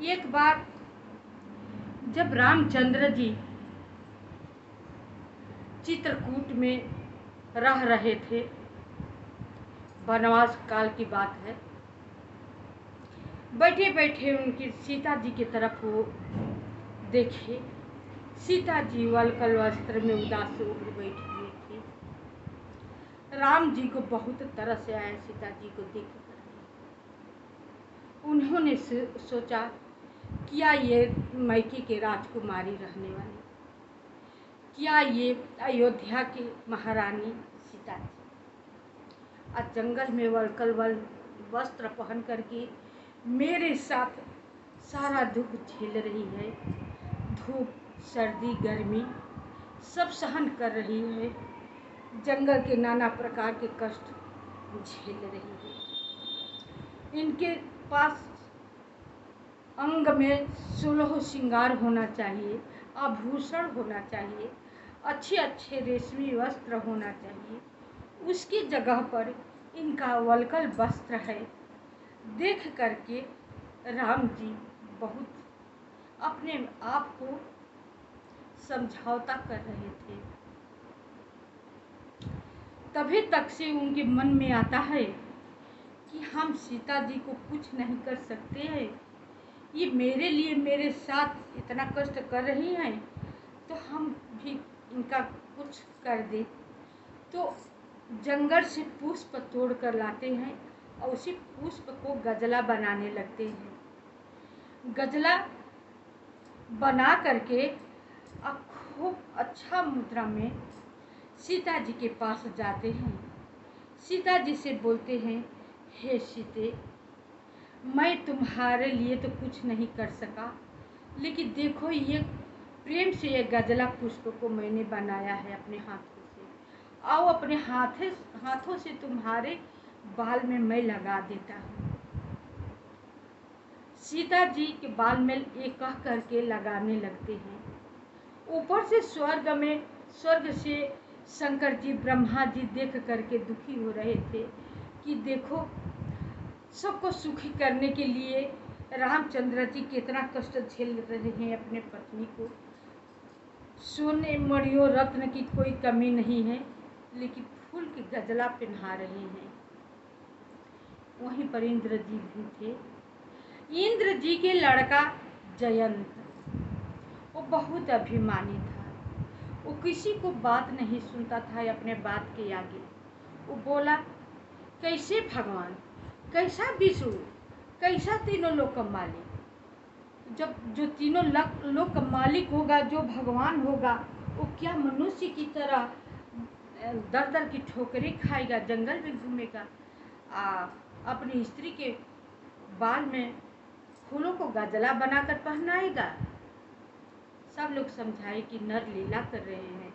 एक बार जब रामचंद्र जी चित्रकूट में रह रहे थे, वनवास काल की बात है, बैठे बैठे उनकी सीता जी की तरफ वो देखे। सीता जी वलकल वस्त्र में उदास होकर बैठी हुई थी। राम जी को बहुत तरस आया सीता जी को देखकर। उन्होंने सोचा, क्या ये मैके के राजकुमारी रहने वाली, क्या ये अयोध्या की महारानी सीता जी आज जंगल में वलकल वस्त्र पहन करके मेरे साथ सारा दुख झेल रही है। धूप, सर्दी, गर्मी सब सहन कर रही है। जंगल के नाना प्रकार के कष्ट झेल रही है। इनके पास अंग में 16 श्रृंगार होना चाहिए, आभूषण होना चाहिए, अच्छे अच्छे रेशमी वस्त्र होना चाहिए। उसकी जगह पर इनका वलकल वस्त्र है। देख करके राम जी बहुत अपने आप को समझौता कर रहे थे। तभी तक से उनके मन में आता है कि हम सीता जी को कुछ नहीं कर सकते हैं। ये मेरे लिए मेरे साथ इतना कष्ट कर रही हैं, तो हम भी इनका कुछ कर दे। तो जंगल से पुष्प तोड़ कर लाते हैं और उसी पुष्प को गजला बनाने लगते हैं। गजला बना करके खूब अच्छा मुद्रा में सीता जी के पास जाते हैं। सीता जी से बोलते हैं, हे सीते, मैं तुम्हारे लिए तो कुछ नहीं कर सका, लेकिन देखो ये प्रेम से ये गजला पुष्प को मैंने बनाया है अपने हाथों से। आओ अपने हाथों से तुम्हारे बाल में मैं लगा देता हूँ। सीता जी के बाल में एक कह करके लगाने लगते हैं। ऊपर से स्वर्ग से शंकर जी, ब्रह्मा जी देख करके दुखी हो रहे थे कि देखो सबको सुखी करने के लिए रामचंद्र जी कितना कष्ट झेल रहे हैं अपने पत्नी को। सोने मणियों रत्न की कोई कमी नहीं है, लेकिन फूल की गजला पहना रहे हैं। वहीं पर इंद्र जी भी थे। इंद्र जी के लड़का जयंत, वो बहुत अभिमानी था। वो किसी को बात नहीं सुनता था अपने बात के आगे। वो बोला, कैसे भगवान, कैसा विष्णु, कैसा तीनों लोक का मालिक। जब जो तीनों लोक का मालिक होगा, जो भगवान होगा, वो क्या मनुष्य की तरह दर दर की ठोकरें खाएगा, जंगल में घूमेगा, अपनी स्त्री के बाल में फूलों को गजला बनाकर पहनाएगा। सब लोग समझाए कि नर लीला कर रहे हैं,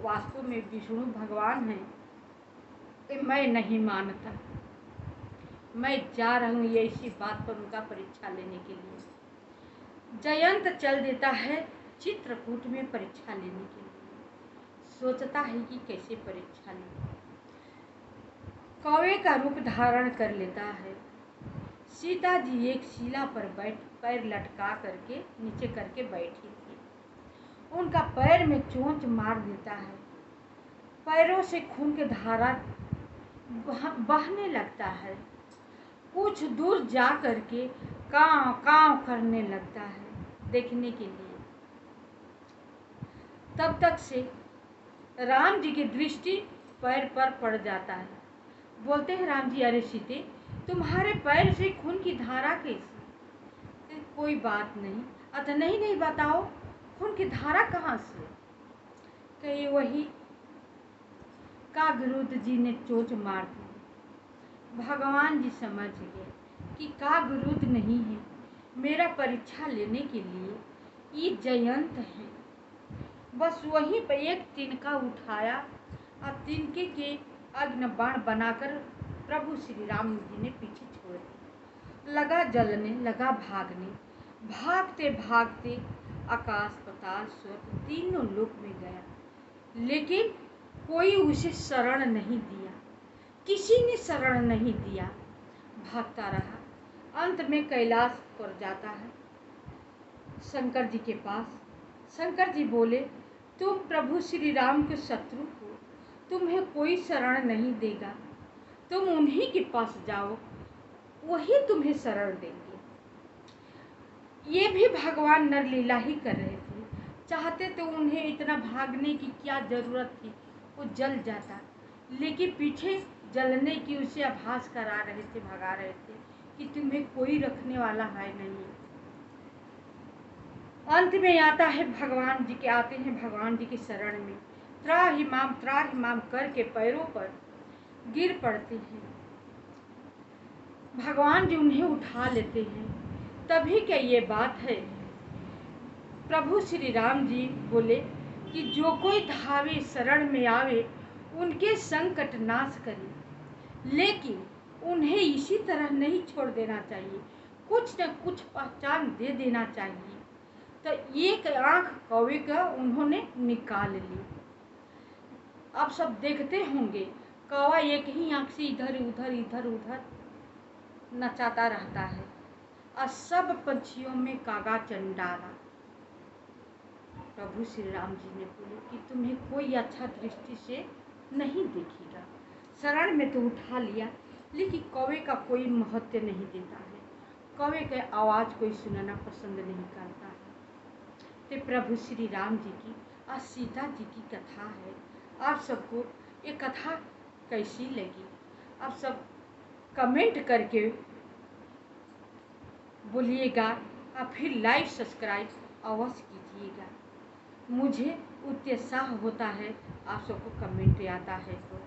वास्तव में विष्णु भगवान हैं। मैं नहीं मानता, मैं जा रहा हूँ ये इसी बात पर उनका परीक्षा लेने के लिए। जयंत चल देता है चित्रकूट में परीक्षा लेने के लिए। सोचता है कि कैसे परीक्षा ले। कौवे का रूप धारण कर लेता है। सीता जी एक शिला पर पैर लटका करके नीचे करके बैठी थी। उनका पैर में चोंच मार देता है। पैरों से खून की धारा बहने लगता है। कुछ दूर जा करके कांव कांव करने लगता है देखने के लिए। तब तक से राम जी की दृष्टि पैर पर पड़ जाता है। बोलते हैं राम जी, अरे सीते, तुम्हारे पैर से खून की धारा कैसी? कोई बात नहीं। अतः नहीं बताओ, खून की धारा कहाँ से? कहीं वही कागरुद जी ने चोट मार दी। भगवान जी समझ गए कि कागरुद नहीं है, मेरा परीक्षा लेने के लिए ये जयंत है। बस वहीं पर एक तिनका उठाया और तिनके के अग्नि बाण बनाकर प्रभु श्री राम जी ने पीछे छोड़ दिया। लगा जलने, लगा भागने। भागते भागते आकाश, पाताल, स्वर्ग तीनों लोक में गया, लेकिन कोई उसे शरण नहीं दिया, किसी ने शरण नहीं दिया। भागता रहा, अंत में कैलाश पर जाता है। शंकर जी के पास। शंकर जी बोले, तुम प्रभु श्री राम के शत्रु हो, तुम्हें कोई शरण नहीं देगा, तुम उन्हीं के पास जाओ, वही तुम्हें शरण देंगे। ये भी भगवान नरलीला ही कर रहे थे, चाहते तो उन्हें इतना भागने की क्या जरूरत थी, वो जल जाता, लेकिन पीछे जलने की उसे आभास करा रहे थे, भगा रहे थे कि तुम्हें कोई रखने वाला है नहीं। अंत में आता है भगवान जी के, आते हैं भगवान जी की शरण में, त्राहिमाम करके पैरों पर गिर पड़ते हैं। भगवान जी उन्हें उठा लेते हैं। तभी क्या ये बात है, प्रभु श्री राम जी बोले कि जो कोई धावे शरण में आवे, उनके संकट नाश करे, लेकिन उन्हें इसी तरह नहीं छोड़ देना चाहिए, कुछ न कुछ पहचान दे देना चाहिए। तो एक आंख कौवे का उन्होंने निकाल ली। आप सब देखते होंगे, कौवा एक ही आंख से इधर उधर नचाता रहता है, और सब पंछियों में कागा चंडाला। प्रभु श्री राम जी ने बोले कि तुम्हें कोई अच्छा दृष्टि से नहीं देखेगा, शरण में तो उठा लिया, लेकिन कौवे का कोई महत्व नहीं देता है, कौवे के आवाज़ कोई सुनना पसंद नहीं करता है। तो प्रभु श्री राम जी की और सीता जी की कथा है। आप सबको ये कथा कैसी लगी, आप सब कमेंट करके बोलिएगा, और फिर लाइक सब्सक्राइब अवश्य कीजिएगा। मुझे उत्साह होता है आप सबको कमेंट आता है तो।